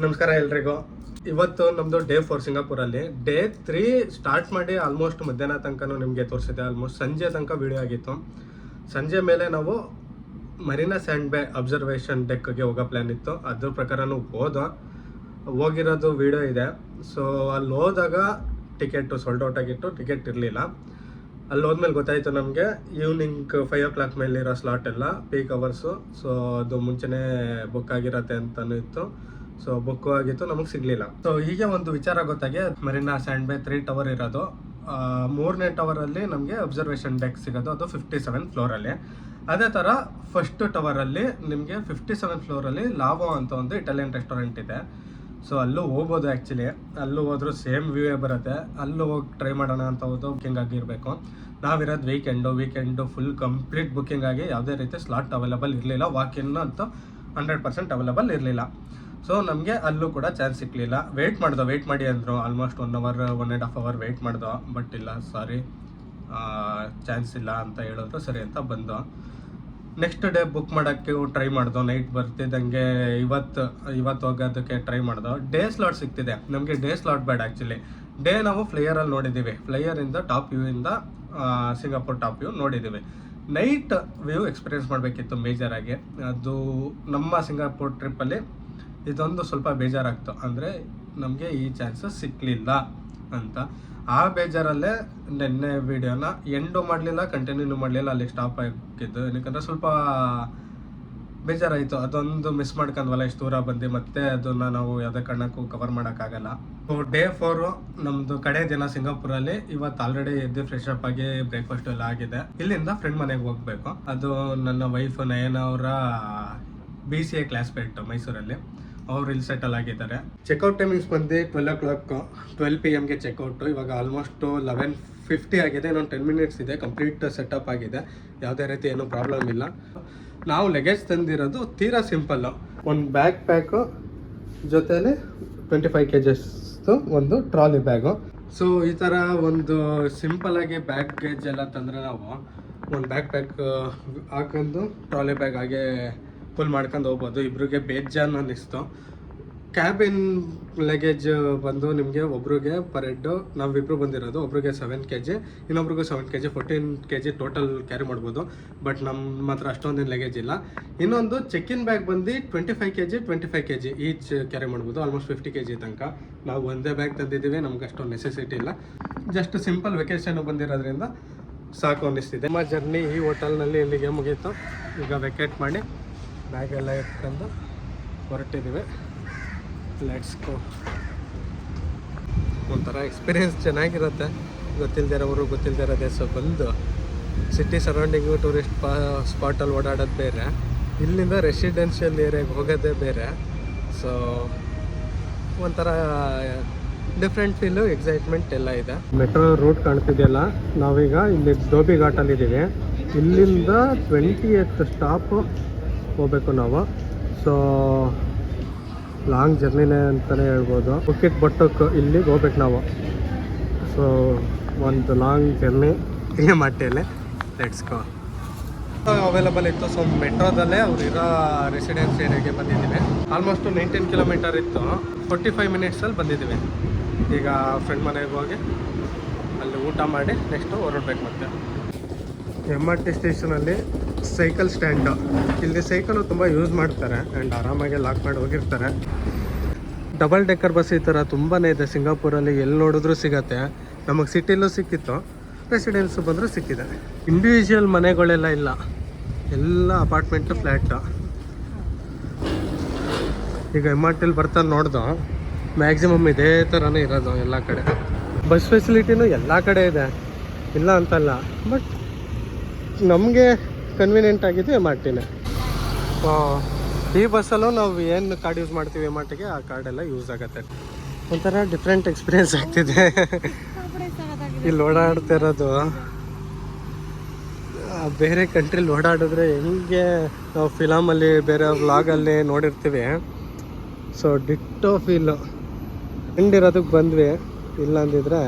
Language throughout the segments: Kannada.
ನಮಸ್ಕಾರ ಎಲ್ರಿಗೂ. ಇವತ್ತು ನಮ್ಮದು ಡೇ 4 ಸಿಂಗಾಪುರಲ್ಲಿ. ಡೇ 3 ಸ್ಟಾರ್ಟ್ ಮಾಡಿ ಆಲ್ಮೋಸ್ಟ್ ಮಧ್ಯಾಹ್ನ ತನಕ ನಿಮಗೆ ತೋರಿಸಿದೆ. ಆಲ್ಮೋಸ್ಟ್ ಸಂಜೆ ತನಕ ವಿಡಿಯೋ ಆಗಿತ್ತು. ಸಂಜೆ ಮೇಲೆ ನಾವು ಮರೀನಾ ಸ್ಯಾಂಡ್ ಬೇ ಅಬ್ಸರ್ವೇಷನ್ ಡೆಕ್ಗೆ ಹೋಗೋ ಪ್ಲ್ಯಾನ್ ಇತ್ತು. ಅದ್ರ ಪ್ರಕಾರನೂ ಹೋಗಿರೋದು ವಿಡಿಯೋ ಇದೆ. ಸೊ ಅಲ್ಲಿ ಹೋದಾಗ ಟಿಕೆಟು ಸೋಲ್ಡ್ ಔಟ್ ಆಗಿತ್ತು, ಟಿಕೆಟ್ ಇರಲಿಲ್ಲ. ಅಲ್ಲಿ ಹೋದ್ಮೇಲೆ ಗೊತ್ತಾಯಿತು ನಮಗೆ ಈವ್ನಿಂಗ್ 5 o'clock ಮೇಲಿರೋ ಸ್ಲಾಟ್ ಎಲ್ಲ ಪೀಕ್ ಅವರ್ಸು. ಸೊ ಅದು ಮುಂಚೆನೇ ಬುಕ್ ಆಗಿರತ್ತೆ ಅಂತಲೂ ಇತ್ತು. ಸೊ ಬುಕ್ ಆಗಿತ್ತು, ನಮಗೆ ಸಿಗಲಿಲ್ಲ. ಸೊ ಹೀಗೆ ಒಂದು ವಿಚಾರ ಗೊತ್ತಾಗಿ ಮರೀನಾ ಸ್ಯಾಂಡ್ ಬೇ 3 ಟವರ್ ಇರೋದು. 3ನೇ ಟವರಲ್ಲಿ ನಮಗೆ ಅಬ್ಸರ್ವೇಷನ್ ಡೆಕ್ ಸಿಗೋದು, ಅದು 57th ಫ್ಲೋರಲ್ಲಿ. ಅದೇ ಥರ ಫಸ್ಟ್ ಟವರಲ್ಲಿ ನಿಮಗೆ 57th ಫ್ಲೋರಲ್ಲಿ ಲಾವೋ ಅಂತ ಒಂದು ಇಟಾಲಿಯನ್ ರೆಸ್ಟೋರೆಂಟ್ ಇದೆ. ಸೊ ಅಲ್ಲೂ ಹೋಗ್ಬೋದು. ಆ್ಯಕ್ಚುಲಿ ಅಲ್ಲೂ ಹೋದ್ರೂ ಸೇಮ್ ವ್ಯೂವೇ ಬರುತ್ತೆ. ಅಲ್ಲೂ ಹೋಗಿ ಟ್ರೈ ಮಾಡೋಣ ಅಂತ ಹೋದು ಬುಕ್ಕಿಂಗ್ ಆಗಿರಬೇಕು. ನಾವಿರೋದು ವೀಕೆಂಡು ಫುಲ್ ಕಂಪ್ಲೀಟ್ ಬುಕ್ಕಿಂಗ್ ಆಗಿ ಯಾವುದೇ ರೀತಿ ಸ್ಲಾಟ್ ಅವೈಲೇಬಲ್ ಇರಲಿಲ್ಲ. ವಾಕಿನ್ ಅಂತೂ 100% ಅವೈಲೇಬಲ್ ಇರಲಿಲ್ಲ. ಸೊ ನಮಗೆ ಅಲ್ಲೂ ಕೂಡ ಚಾನ್ಸ್ ಸಿಕ್ಕಲಿಲ್ಲ. ವೆಯ್ಟ್ ಮಾಡಿ ಅಂದರು. ಆಲ್ಮೋಸ್ಟ್ 1 hour 1.5 hour ವೆಯ್ಟ್ ಮಾಡ್ದೋ. ಬಟ್ ಇಲ್ಲ, ಸಾರಿ, ಚಾನ್ಸ್ ಇಲ್ಲ ಅಂತ ಹೇಳಿದ್ರು. ಸರಿ ಅಂತ ಬಂದು ನೆಕ್ಸ್ಟ್ ಡೇ ಬುಕ್ ಮಾಡೋಕ್ಕೆ ಟ್ರೈ ಮಾಡ್ದೋ. ನೈಟ್ ಬರ್ತಿದ್ದಂಗೆ ಇವತ್ತು ಹೋಗೋದಕ್ಕೆ ಟ್ರೈ ಮಾಡ್ದೋ. ಡೇ ಸ್ಲಾಟ್ ಸಿಗ್ತಿದೆ ನಮಗೆ. ಡೇ ಸ್ಲಾಟ್ ಬೇಡ ಆ್ಯಕ್ಚುಲಿ. ಡೇ ನಾವು ಫ್ಲೈಯರಲ್ಲಿ ನೋಡಿದ್ದೀವಿ. ಫ್ಲೈಯರಿಂದ ಟಾಪ್ ವ್ಯೂಯಿಂದ ಸಿಂಗಾಪುರ್ ಟಾಪ್ ವ್ಯೂ ನೋಡಿದ್ದೀವಿ. ನೈಟ್ ವ್ಯೂ ಎಕ್ಸ್ಪೀರಿಯೆನ್ಸ್ ಮಾಡಬೇಕಿತ್ತು ಮೇಜರಾಗಿ. ಅದು ನಮ್ಮ ಸಿಂಗಾಪುರ್ ಟ್ರಿಪ್ಪಲ್ಲಿ ಇದೊಂದು ಸ್ವಲ್ಪ ಬೇಜಾರಾಗ್ತು. ಅಂದರೆ ನಮಗೆ ಈ ಚಾನ್ಸಸ್ ಸಿಕ್ಕಲಿಲ್ಲ ಅಂತ. ಆ ಬೇಜಾರಲ್ಲೇ ನೆನ್ನೆ ವೀಡಿಯೋನ ಎಂಡು ಮಾಡಲಿಲ್ಲ, ಕಂಟಿನ್ಯೂ ಮಾಡಲಿಲ್ಲ, ಅಲ್ಲಿ ಸ್ಟಾಪ್ ಆಗಿದ್ದು. ಯಾಕಂದರೆ ಸ್ವಲ್ಪ ಬೇಜಾರಾಯಿತು. ಅದೊಂದು ಮಿಸ್ ಮಾಡ್ಕೊಂಡ್ವಲ್ಲ, ಇಷ್ಟು ದೂರ ಬಂದು ಮತ್ತೆ ಅದನ್ನು ನಾವು ಯಾವುದೇ ಕಾರಣಕ್ಕೂ ಕವರ್ ಮಾಡೋಕ್ಕಾಗಲ್ಲ. ಸೊ ಡೇ 4 ನಮ್ಮದು ಕಡೆ ದಿನ ಸಿಂಗಾಪುರಲ್ಲಿ. ಇವತ್ತು ಆಲ್ರೆಡಿ ಎದ್ದು ಫ್ರೆಶ್ ಅಪ್ ಆಗಿ ಬ್ರೇಕ್ಫಾಸ್ಟ್ ಎಲ್ಲ ಆಗಿದೆ. ಇಲ್ಲಿಂದ ಫ್ರೆಂಡ್ ಮನೆಗೆ ಹೋಗಬೇಕು. ಅದು ನನ್ನ ವೈಫ್ ನಯನ ಅವರ BCA ಕ್ಲಾಸ್ಮೇಟ್ ಮೈಸೂರಲ್ಲಿ. ಅವ್ರು ಇಲ್ಲಿ ಸೆಟಲ್ ಆಗಿದ್ದಾರೆ. ಚೆಕ್ಔಟ್ ಟೈಮಿಂಗ್ಸ್ ಬಂದು 12 o'clock 12 PM ಚೆಕ್ಔಟು. ಇವಾಗ ಆಲ್ಮೋಸ್ಟ್ 11:50 ಆಗಿದೆ. ಇನ್ನೊಂದು 10 minutes ಇದೆ. ಕಂಪ್ಲೀಟ್ ಸೆಟಪ್ ಆಗಿದೆ. ಯಾವುದೇ ರೀತಿ ಏನೂ ಪ್ರಾಬ್ಲಮ್ ಇಲ್ಲ. ನಾವು ಲಗೇಜ್ ತಂದಿರೋದು ತೀರಾ ಸಿಂಪಲ್ಲು. ಒಂದು ಬ್ಯಾಕ್ ಪ್ಯಾಕು ಜೊತೆಲಿ 25 kgs ಒಂದು ಟ್ರಾಲಿ ಬ್ಯಾಗು. ಸೊ ಈ ಥರ ಒಂದು ಸಿಂಪಲ್ಲಾಗಿ ಬ್ಯಾಗೇಜ್ ಎಲ್ಲ ತಂದರೆ ನಾವು ಒಂದು ಬ್ಯಾಕ್ ಪ್ಯಾಕ್ ಹಾಕೊಂಡು ಟ್ರಾಲಿ ಬ್ಯಾಗ್ ಹಾಗೆ ಫುಲ್ ಮಾಡ್ಕೊಂಡು ಹೋಗ್ಬೋದು. ಇಬ್ರಿಗೆ ಬೇಜಾನ್ ಅನ್ನಿಸ್ತು. ಕ್ಯಾಬಿನ್ ಲಗೇಜ್ ಬಂದು ನಿಮಗೆ ಒಬ್ರಿಗೆ ಪರ್ ಹೆಡ್, ನಾವಿಬ್ಬರು ಬಂದಿರೋದು, ಒಬ್ರಿಗೆ 7 kg, ಇನ್ನೊಬ್ರಿಗೂ 7 kg, 14 kg total carry ಮಾಡ್ಬೋದು. ಬಟ್ ನಮ್ಮ ಹತ್ರ ಅಷ್ಟೊಂದಿನ ಲಗೇಜ್ ಇಲ್ಲ. ಇನ್ನೊಂದು ಚೆಕ್-ಇನ್ ಬ್ಯಾಗ್ ಬಂದು 25 kg ಈಚ್ ಕ್ಯಾರಿ ಮಾಡ್ಬೋದು. ಆಲ್ಮೋಸ್ಟ್ 50 kg ತನಕ. ನಾವು ಒಂದೇ ಬ್ಯಾಗ್ ತಂದಿದ್ದೀವಿ. ನಮ್ಗೆ ಅಷ್ಟೊಂದು ನೆಸೆಸಿಟಿ ಇಲ್ಲ. ಜಸ್ಟ್ ಸಿಂಪಲ್ ವೆಕೇಷನ್ ಬಂದಿರೋದ್ರಿಂದ ಸಾಕು ಅನ್ನಿಸ್ತಿದೆ. ನಮ್ಮ ಜರ್ನಿ ಈ ಹೋಟೆಲ್ನಲ್ಲಿ ಇಲ್ಲಿಗೆ ಮುಗೀತು. ಈಗ ವೆಕೇಟ್ ಮಾಡಿ ಬ್ಯಾಗೆಲ್ಲ ಎತ್ಕೊಂಡು ಹೊರಟಿದ್ದೀವಿ. Let's go. ಒಂಥರ ಎಕ್ಸ್ಪೀರಿಯೆನ್ಸ್ ಚೆನ್ನಾಗಿರುತ್ತೆ. ಗೊತ್ತಿಲ್ಲದೆ ದೇಶ ಬಂದು ಸಿಟಿ ಸರೌಂಡಿಂಗು ಟೂರಿಸ್ಟ್ ಸ್ಪಾಟಲ್ಲಿ ಓಡಾಡೋದು ಬೇರೆ, ಇಲ್ಲಿಂದ ರೆಸಿಡೆನ್ಷಿಯಲ್ ಏರಿಯಾಗೆ ಹೋಗೋದೇ ಬೇರೆ. ಸೊ ಒಂಥರ ಡಿಫ್ರೆಂಟ್ ಫೀಲು, ಎಕ್ಸೈಟ್ಮೆಂಟ್ ಎಲ್ಲ ಇದೆ. ಮೆಟ್ರೋ ರೂಟ್ ಕಾಣ್ತಿದೆಯಲ್ಲ, ನಾವೀಗ ಇಲ್ಲಿ ಧೋಬಿ ಘಾಟಲ್ಲಿದ್ದೀವಿ. ಇಲ್ಲಿಂದ 20th ಸ್ಟಾಪ್ ಹೋಗ್ಬೇಕು ನಾವು. ಸೊ ಲಾಂಗ್ ಜರ್ನಿನೇ ಅಂತಲೇ ಹೇಳ್ಬೋದು. ಬುಕಿಟ್ ಬಟ್ಟಕ್ಕೆ ಇಲ್ಲಿಗೆ ಹೋಗ್ಬೇಕು ನಾವು. ಸೊ ಒಂದು ಲಾಂಗ್ ಜರ್ನಿ ಇಲ್ಲೇ ಮಟ್ಟೆಯಲ್ಲೇ. Let's go. ಅವೈಲಬಲ್ ಇತ್ತು. ಸೊ ಮೆಟ್ರೋದಲ್ಲೇ ಅವ್ರು ಇರೋ ರೆಸಿಡೆನ್ಸ್ ಏರಿಯಾಗೆ ಬಂದಿದ್ದೀವಿ. ಆಲ್ಮೋಸ್ಟ್ 19 kilometer ಇತ್ತು. 45 minutesಲ್ಲಿ ಬಂದಿದ್ದೀವಿ. ಈಗ ಫ್ರೆಂಡ್ ಮನೆಗೆ ಹೋಗಿ ಅಲ್ಲಿ ಊಟ ಮಾಡಿ ನೆಕ್ಸ್ಟು ಹೊರಡ್ಬೇಕು. ಮತ್ತೆ MRT ಸ್ಟೇಷನಲ್ಲಿ ಸೈಕಲ್ ಸ್ಟ್ಯಾಂಡು. ಇಲ್ಲಿ ಸೈಕಲು ತುಂಬ ಯೂಸ್ ಮಾಡ್ತಾರೆ ಆ್ಯಂಡ್ ಆರಾಮಾಗಿ ಲಾಕ್ ಮಾಡಿ ಹೋಗಿರ್ತಾರೆ. ಡಬಲ್ ಡೆಕ್ಕರ್ ಬಸ್ ಈ ಥರ ತುಂಬಾ ಇದೆ ಸಿಂಗಾಪುರಲ್ಲಿ. ಎಲ್ಲಿ ನೋಡಿದ್ರೂ ಸಿಗತ್ತೆ. ನಮಗೆ ಸಿಟಿಲೂ ಸಿಕ್ಕಿತ್ತು, ರೆಸಿಡೆನ್ಸ್ ಬಂದರೂ ಸಿಕ್ಕಿದೆ. ಇಂಡಿವಿಜುವಲ್ ಮನೆಗಳೆಲ್ಲ ಇಲ್ಲ, ಎಲ್ಲ ಅಪಾರ್ಟ್ಮೆಂಟು, ಫ್ಲ್ಯಾಟು. ಈಗ MRTಲಿ ಬರ್ತಾ ನೋಡ್ದು ಮ್ಯಾಕ್ಸಿಮಮ್ ಇದೇ ಥರನೇ ಇರೋದು ಎಲ್ಲ ಕಡೆ. ಬಸ್ ಫೆಸಿಲಿಟಿನೂ ಎಲ್ಲ ಕಡೆ ಇದೆ, ಇಲ್ಲ ಅಂತಲ್ಲ. ಬಟ್ ನಮಗೆ ಕನ್ವೀನಿಯೆಂಟ್ ಆಗಿದೆ MRTನೇ. ಈ ಬಸ್ಸಲ್ಲೂ ನಾವು ಏನು ಕಾರ್ಡ್ ಯೂಸ್ ಮಾಡ್ತೀವಿ MRTಗೆ, ಆ ಕಾರ್ಡೆಲ್ಲ ಯೂಸ್ ಆಗುತ್ತೆ. ಒಂಥರ ಡಿಫ್ರೆಂಟ್ ಎಕ್ಸ್ಪೀರಿಯೆನ್ಸ್ ಆಗ್ತಿದೆ ಇಲ್ಲಿ ಓಡಾಡ್ತಿರೋದು. ಬೇರೆ ಕಂಟ್ರಿಲಿ ಓಡಾಡಿದ್ರೆ ಹೆಂಗೆ ನಾವು ಫಿಲಮಲ್ಲಿ ಬೇರೆ ವ್ಲಾಗಲ್ಲಿ ನೋಡಿರ್ತೀವಿ. ಸೊ ಡಿಟ್ಟೋ ಫೀಲು ಹಿಂಡಿರೋದಕ್ಕೆ ಬಂದ್ವಿ. ಇಲ್ಲ ಅಂದಿದ್ರೆ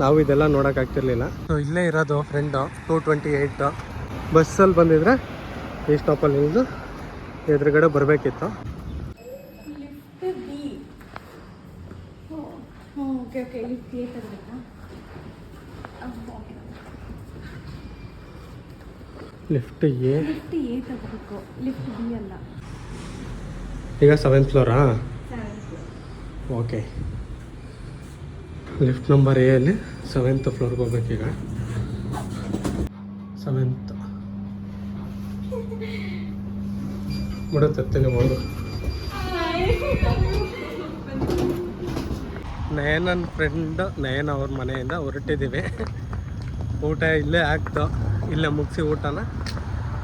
ನಾವು ಇದೆಲ್ಲ ನೋಡೋಕ್ಕಾಗ್ತಿರ್ಲಿಲ್ಲ. ಸೊ ಇಲ್ಲೇ ಇರೋದು ಫ್ರೆಂಡು. 228 ಬಸ್ಸಲ್ಲಿ ಬಂದಿದ್ರೆ ಈ ಸ್ಟಾಪಲ್ಲಿ ಇಳಿದು ಎದುರುಗಡೆ ಬರಬೇಕಿತ್ತು. ಓಕೆ ಓಕೆ ಲಿಫ್ಟ್ ಎ ತರಬೇಕಾ? ಓಕೆ ಲಿಫ್ಟ್ ಎ ತಗೋಬೇಕು, ಲಿಫ್ಟ್ ಬಿ ಅಲ್ಲ. ಈಗ 7th ಫ್ಲೋರಾ? ಓಕೆ, ಲಿಫ್ಟ್ ನಂಬರ್ ಎ ಅಲ್ಲಿ 7th ಫ್ಲೋರ್ಗೆ ಹೋಗ್ಬೇಕೀಗ. 7th ಬಿಡುತ್ತೆ ಹೋಗು. ನಯನನ್ ಫ್ರೆಂಡ್ ನಯನ ಅವ್ರ ಮನೆಯಿಂದ ಹೊರಟಿದ್ದೀವಿ. ಊಟ ಇಲ್ಲೇ ಆಗ್ತು, ಇಲ್ಲೇ ಮುಗಿಸಿ ಊಟನ.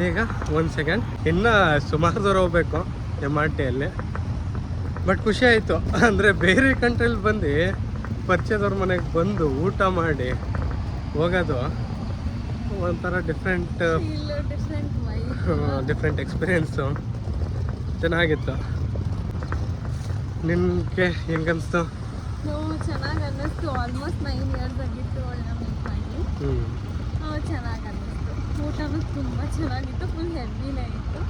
ಈಗ 1 ಸೆಕೆಂಡ್, ಇನ್ನು ಸುಮಾರು ದೂರ ಹೋಗ್ಬೇಕು MRTಯಲ್ಲಿ. ಬಟ್ ಖುಷಿ ಆಯಿತು, ಅಂದರೆ ಬೇರೆ ಕಂಟ್ರಿಲಿ ಬಂದು ಪರಿಚಯದವ್ರ ಮನೆಗೆ ಬಂದು ಊಟ ಮಾಡಿ ಹೋಗೋದು ಒಂಥರ ಡಿಫ್ರೆಂಟ್ ಎಕ್ಸ್ಪೀರಿಯೆನ್ಸು. ಚೆನ್ನಾಗಿತ್ತು. ನಿನಗೆ ಹೆಂಗನ್ನಿಸ್ತು? ಚೆನ್ನಾಗಿ ಅನ್ನಿಸ್ತು. ಆಲ್ಮೋಸ್ಟ್ 9 ಇಯರ್ಸ್ ಆಗಿತ್ತು ಅವಳನ್ನ ಮೀಟ್ ಮಾಡಿ. ಚೆನ್ನಾಗಿ ಅನ್ನಿಸ್ತು. ಊಟನೂ ತುಂಬ ಚೆನ್ನಾಗಿತ್ತು, ಫುಲ್ ಹೆವಿನೇ ಇತ್ತು.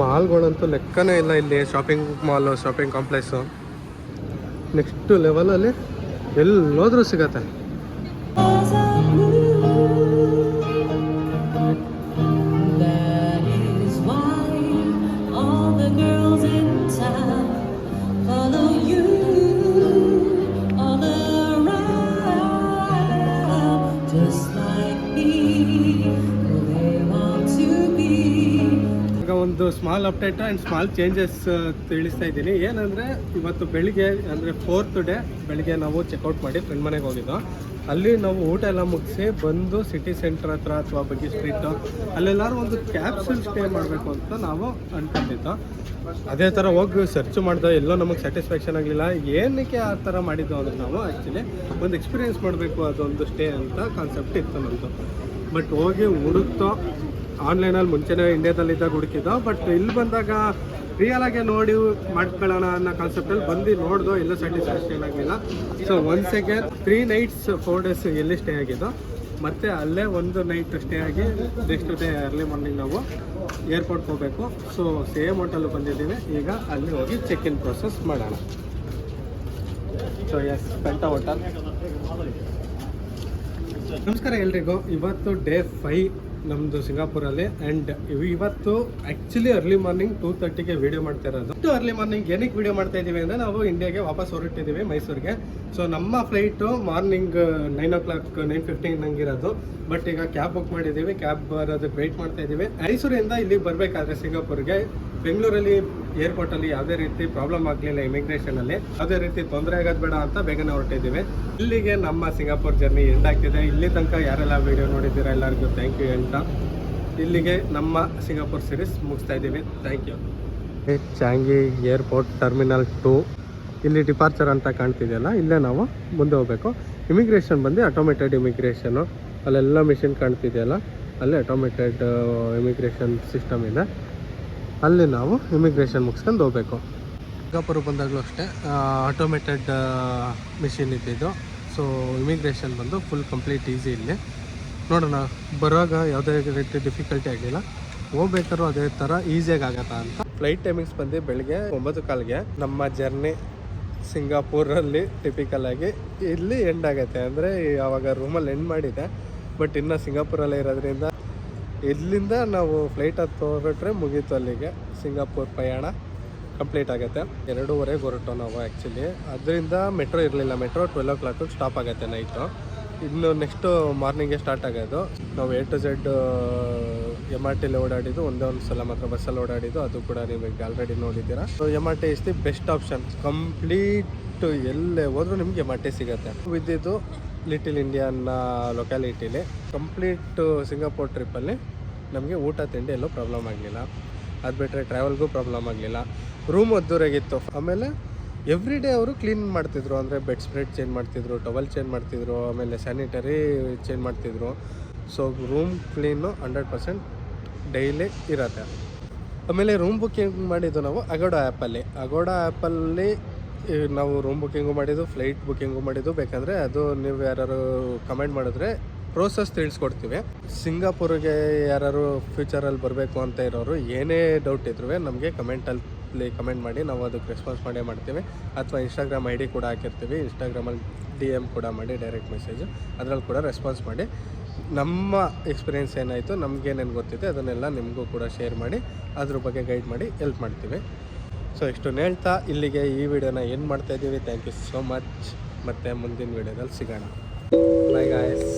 ಮಾಲ್ಗಳಂತೂ ಲೆಕ್ಕನೇ ಇಲ್ಲ ಇಲ್ಲಿ. ಶಾಪಿಂಗ್ ಮಾಲು, ಶಾಪಿಂಗ್ ಕಾಂಪ್ಲೆಕ್ಸು ನೆಕ್ಸ್ಟ್ ಲೆವೆಲಲ್ಲಿ ಎಲ್ಲೋದ್ರೂ ಸಿಗತ್ತೆ. ಒಂದು small update and small changes ತಿಳಿಸ್ತಾ ಇದ್ದೀನಿ. ಏನಂದರೆ ಇವತ್ತು ಬೆಳಿಗ್ಗೆ ಅಂದರೆ 4th ಡೇ ಬೆಳಿಗ್ಗೆ ನಾವು ಚೆಕ್ಔಟ್ ಮಾಡಿ ಫ್ರೆಂಡ್ ಮನೆಗೆ ಹೋಗಿದ್ದು. ಅಲ್ಲಿ ನಾವು ಊಟ ಎಲ್ಲ ಮುಗಿಸಿ ಬಂದು ಸಿಟಿ ಸೆಂಟ್ರ್ ಹತ್ರ ಅಥವಾ ಬಗ್ಗಿ ಸ್ಟ್ರೀಟು ಅಲ್ಲೆಲ್ಲರೂ ಒಂದು ಕ್ಯಾಪ್ಸೂಲ್ ಸ್ಟೇ ಮಾಡಬೇಕು ಅಂತ ನಾವು ಅಂದ್ಕೊಂಡಿದ್ದು. ಅದೇ ಥರ ಹೋಗಿ ಸರ್ಚ್ ಮಾಡಿದೆ, ಎಲ್ಲೋ ನಮಗೆ ಸ್ಯಾಟಿಸ್ಫ್ಯಾಕ್ಷನ್ ಆಗಲಿಲ್ಲ. ಏನಕ್ಕೆ ಆ ಥರ ಮಾಡಿದ್ದು ಅಂದರೆ ನಾವು ಆ್ಯಕ್ಚುಲಿ ಒಂದು ಎಕ್ಸ್ಪೀರಿಯೆನ್ಸ್ ಮಾಡಬೇಕು, ಅದೊಂದು ಸ್ಟೇ ಅಂತ ಕಾನ್ಸೆಪ್ಟ್ ಇತ್ತು ನಮ್ಮದು. ಬಟ್ ಹೋಗಿ ಹುಡುಕ್ತೋ, ಆನ್ಲೈನಲ್ಲಿ ಮುಂಚೆನೇ ಇಂಡಿಯಾದಲ್ಲಿದ್ದಾಗ ಹುಡುಕಿದ್ದೋ. ಬಟ್ ಇಲ್ಲಿ ಬಂದಾಗ ರಿಯಲ್ ಆಗಿ ನೋಡಿ ಮಾಡ್ಕೊಳ್ಳೋಣ ಅನ್ನೋ ಕಾನ್ಸೆಪ್ಟಲ್ಲಿ ಬಂದು ನೋಡ್ದೋ, ಎಲ್ಲ ಸ್ಯಾಟಿಸ್ಫ್ಯಾಕ್ಷನ್ ಆಗಲಿಲ್ಲ. ಸೊ ಒನ್ಸೆಗೆ 3 nights 4 days ಎಲ್ಲಿ ಸ್ಟೇ ಆಗಿದ್ದೋ, ಮತ್ತು ಅಲ್ಲೇ 1 night ಸ್ಟೇ ಆಗಿ ನೆಕ್ಸ್ಟ್ ಡೇ ಅರ್ಲಿ ಮಾರ್ನಿಂಗ್ ನಾವು ಏರ್ಪೋರ್ಟ್ಗೆ ಹೋಗಬೇಕು. ಸೊ ಸೇಮ್ ಹೋಟೆಲ್ ಬಂದಿದ್ದೀವಿ. ಈಗ ಅಲ್ಲಿ ಹೋಗಿ ಚೆಕ್ ಇನ್ ಪ್ರೊಸೆಸ್ ಮಾಡೋಣ. So yes, Penta hotel. ನಮಸ್ಕಾರ ಎಲ್ರಿಗೂ. ಇವತ್ತು ಡೇ 5 ನಮ್ಮದು ಸಿಂಗಾಪುರಲ್ಲಿ. ಆ್ಯಂಡ್ ಇವತ್ತು ಆ್ಯಕ್ಚುಲಿ ಅರ್ಲಿ ಮಾರ್ನಿಂಗ್ 2:30ಗೆ ವೀಡಿಯೋ ಮಾಡ್ತಾ ಇರೋದು. ಅರ್ಲಿ ಮಾರ್ನಿಂಗ್ ಏನಕ್ಕೆ ವೀಡಿಯೋ ಮಾಡ್ತಾ ಇದ್ದೀವಿ ಅಂದರೆ ನಾವು ಇಂಡಿಯಾಗೆ ವಾಪಸ್ ಹೊರಟಿದ್ದೀವಿ ಮೈಸೂರಿಗೆ. ಸೊ ನಮ್ಮ ಫ್ಲೈಟು ಮಾರ್ನಿಂಗ್ 9 o'clock 9:15 ನಂಗಿರೋದು. ಬಟ್ ಈಗ ಕ್ಯಾಬ್ ಬುಕ್ ಮಾಡಿದ್ದೀವಿ, ಕ್ಯಾಬ್ ಬರೋದಕ್ಕೆ ವೆಯ್ಟ್ ಮಾಡ್ತಾ ಇದ್ದೀವಿ. ಮೈಸೂರಿಂದ ಇಲ್ಲಿಗೆ ಬರಬೇಕಾದ್ರೆ ಸಿಂಗಾಪುರ್ಗೆ ಬೆಂಗಳೂರಲ್ಲಿ ಏರ್ಪೋರ್ಟಲ್ಲಿ ಯಾವುದೇ ರೀತಿ ಪ್ರಾಬ್ಲಮ್ ಆಗಲಿಲ್ಲ, ಇಮಿಗ್ರೇಷನಲ್ಲಿ ಯಾವುದೇ ರೀತಿ ತೊಂದರೆ ಆಗೋದು ಬೇಡ ಅಂತ ಬೇಗನೆ ಹೊರಟಿದ್ದೀವಿ. ಇಲ್ಲಿಗೆ ನಮ್ಮ ಸಿಂಗಾಪುರ್ ಜರ್ನಿ ಎಂಡ್ ಆಗ್ತಿದೆ. ಇಲ್ಲಿ ತನಕ ಯಾರೆಲ್ಲ ವೀಡಿಯೋ ನೋಡಿದ್ದೀರಾ ಎಲ್ಲರಿಗೂ ಥ್ಯಾಂಕ್ ಯು ಅಂತ. ಇಲ್ಲಿಗೆ ನಮ್ಮ ಸಿಂಗಾಪುರ್ ಸೀರೀಸ್ ಮುಗಿಸ್ತಾ ಇದ್ದೀವಿ. Thank you. Changi airport terminal 2 ಇಲ್ಲಿ ಡಿಪಾರ್ಚರ್ ಅಂತ ಕಾಣ್ತಿದೆಯಲ್ಲ, ಇಲ್ಲೇ ನಾವು ಮುಂದೆ ಹೋಗಬೇಕು. ಇಮಿಗ್ರೇಷನ್ ಬಂದು ಆಟೋಮೇಟೆಡ್ ಇಮಿಗ್ರೇಷನು. ಅಲ್ಲೆಲ್ಲ ಮಿಷಿನ್ ಕಾಣ್ತಿದೆಯಲ್ಲ, ಅಲ್ಲೇ ಆಟೋಮೇಟೆಡ್ ಇಮಿಗ್ರೇಷನ್ ಸಿಸ್ಟಮ್ ಇದೆ. ಅಲ್ಲಿ ನಾವು ಇಮಿಗ್ರೇಷನ್ ಮುಗಿಸ್ಕೊಂಡು ಹೋಗಬೇಕು. ಸಿಂಗಾಪುರ ಬಂದಾಗಲೂ ಅಷ್ಟೇ ಆಟೋಮೇಟೆಡ್ ಮಿಷಿನ್ ಇದ್ದಿದ್ದು. ಸೊ ಇಮಿಗ್ರೇಷನ್ ಬಂದು ಫುಲ್ ಕಂಪ್ಲೀಟ್ ಈಸಿ. ಇಲ್ಲಿ ನೋಡೋಣ, ಬರುವಾಗ ಯಾವುದೇ ರೀತಿ ಡಿಫಿಕಲ್ಟಿ ಆಗಲಿಲ್ಲ, ಹೋಗ್ಬೇಕಾದ್ರೂ ಅದೇ ಥರ ಈಸಿಯಾಗಿ ಆಗತ್ತಾ ಅಂತ. ಫ್ಲೈಟ್ ಟೈಮಿಂಗ್ಸ್ ಬಂದು ಬೆಳಗ್ಗೆ 9:15ಗೆ. ನಮ್ಮ ಜರ್ನಿ ಸಿಂಗಾಪುರಲ್ಲಿ ಟಿಪಿಕಲ್ ಆಗಿ ಇಲ್ಲಿ ಎಂಡ್ ಆಗುತ್ತೆ. ಅಂದರೆ ಆವಾಗ ರೂಮಲ್ಲಿ ಎಂಡ್ ಮಾಡಿದೆ, ಬಟ್ ಇನ್ನು ಸಿಂಗಾಪುರಲ್ಲೇ ಇರೋದ್ರಿಂದ ಇಲ್ಲಿಂದ ನಾವು ಫ್ಲೈಟ್ ಹತ್ತು ಹೊರಟ್ರೆ ಮುಗೀತು, ಅಲ್ಲಿಗೆ ಸಿಂಗಾಪುರ್ ಪ್ರಯಾಣ ಕಂಪ್ಲೀಟ್ ಆಗುತ್ತೆ. 2:15 ಹೊರಟು ನಾವು ಆ್ಯಕ್ಚುಲಿ. ಅದರಿಂದ ಮೆಟ್ರೋ ಇರಲಿಲ್ಲ. ಮೆಟ್ರೋ 12 o'clock ಸ್ಟಾಪ್ ಆಗುತ್ತೆ ನೈಟು. ಇನ್ನು ನೆಕ್ಸ್ಟು ಮಾರ್ನಿಂಗೇ ಸ್ಟಾರ್ಟ್ ಆಗೋದು. ನಾವು A to Z MRTಲಿ ಓಡಾಡಿದ್ದು ಒಂದೇ ಒಂದು ಸಲ ಮಾತ್ರ ಬಸ್ಸಲ್ಲಿ ಓಡಾಡಿದ್ದು, ಅದು ಕೂಡ ನಿಮಗೆ ಆಲ್ರೆಡಿ ನೋಡಿದ್ದೀರಾ. So MRT is the best option. Complete ಎಲ್ಲೇ ಹೋದ್ರೂ ನಿಮಗೆ MRT ಸಿಗುತ್ತೆ. ಇದ್ದಿದ್ದು ಲಿಟಲ್ ಇಂಡಿಯಾ ಅನ್ನೋ ಲೊಕ್ಯಾಲಿಟಿಲಿ. ಕಂಪ್ಲೀಟ್ ಸಿಂಗಾಪುರ್ ಟ್ರಿಪ್ಪಲ್ಲಿ ನಮಗೆ ಊಟ ತಿಂಡಿ ಎಲ್ಲೂ ಪ್ರಾಬ್ಲಮ್ ಆಗಲಿಲ್ಲ. ಅದು ಬಿಟ್ಟರೆ ಟ್ರಾವೆಲ್ಗೂ ಪ್ರಾಬ್ಲಮ್ ಆಗಲಿಲ್ಲ. ರೂಮ್ ಅದ್ದೂರಾಗಿತ್ತು. ಆಮೇಲೆ ಎವ್ರಿ ಡೇ ಅವರು ಕ್ಲೀನ್ ಮಾಡ್ತಿದ್ರು. ಅಂದರೆ ಬೆಡ್ ಸ್ಪ್ರೆಡ್ ಚೇಂಜ್ ಮಾಡ್ತಿದ್ರು, ಟವಲ್ ಚೇಂಜ್ ಮಾಡ್ತಿದ್ರು, ಆಮೇಲೆ ಸ್ಯಾನಿಟರಿ ಚೇಂಜ್ ಮಾಡ್ತಿದ್ರು. ಸೊ ರೂಮ್ ಕ್ಲೀನು 100% ಡೈಲಿ ಇರುತ್ತೆ. ಆಮೇಲೆ ರೂಮ್ ಬುಕ್ಕಿಂಗ್ ಮಾಡಿದ್ದು ನಾವು ಅಗೋಡಾ ಆ್ಯಪಲ್ಲಿ ನಾವು ರೂಮ್ ಬುಕ್ಕಿಂಗು ಮಾಡಿದ್ದು, ಫ್ಲೈಟ್ ಬುಕ್ಕಿಂಗು ಮಾಡಿದ್ದು. ಬೇಕಂದರೆ ಅದು ನೀವು ಯಾರು ಕಮೆಂಟ್ ಮಾಡಿದ್ರೆ ಪ್ರೋಸೆಸ್ ತಿಳಿಸ್ಕೊಡ್ತೀವಿ. ಸಿಂಗಾಪುರ್ಗೆ ಯಾರು ಫ್ಯೂಚರಲ್ಲಿ ಬರಬೇಕು ಅಂತ ಇರೋರು ಏನೇ ಡೌಟ್ ಇದ್ರೂ ನಮಗೆ ಕಮೆಂಟಲ್ಲಿ ಕಮೆಂಟ್ ಮಾಡಿ, ನಾವು ಅದಕ್ಕೆ ರೆಸ್ಪಾನ್ಸ್ ಮಾಡೇ ಮಾಡ್ತೀವಿ. ಅಥವಾ ಇನ್ಸ್ಟಾಗ್ರಾಮ್ ID ಕೂಡ ಹಾಕಿರ್ತೀವಿ, ಇನ್ಸ್ಟಾಗ್ರಾಮಲ್ಲಿ DM ಕೂಡ ಮಾಡಿ, ಡೈರೆಕ್ಟ್ ಮೆಸೇಜು ಅದರಲ್ಲಿ ಕೂಡ ರೆಸ್ಪಾನ್ಸ್ ಮಾಡಿ. ನಮ್ಮ ಎಕ್ಸ್ಪೀರಿಯೆನ್ಸ್ ಏನಾಯಿತು, ನಮಗೇನೇನು ಗೊತ್ತಿದೆ ಅದನ್ನೆಲ್ಲ ನಿಮಗೂ ಕೂಡ ಶೇರ್ ಮಾಡಿ, ಅದ್ರ ಬಗ್ಗೆ ಗೈಡ್ ಮಾಡಿ ಹೆಲ್ಪ್ ಮಾಡ್ತೀವಿ. ಸೊ ಇಷ್ಟನ್ನು ಹೇಳ್ತಾ ಇಲ್ಲಿಗೆ ಈ ವಿಡಿಯೋನ ಏನು ಮಾಡ್ತಾಯಿದ್ದೀವಿ. Thank you so much. ಮತ್ತು ಮುಂದಿನ ವಿಡಿಯೋದಲ್ಲಿ ಸಿಗೋಣ. Bye guys.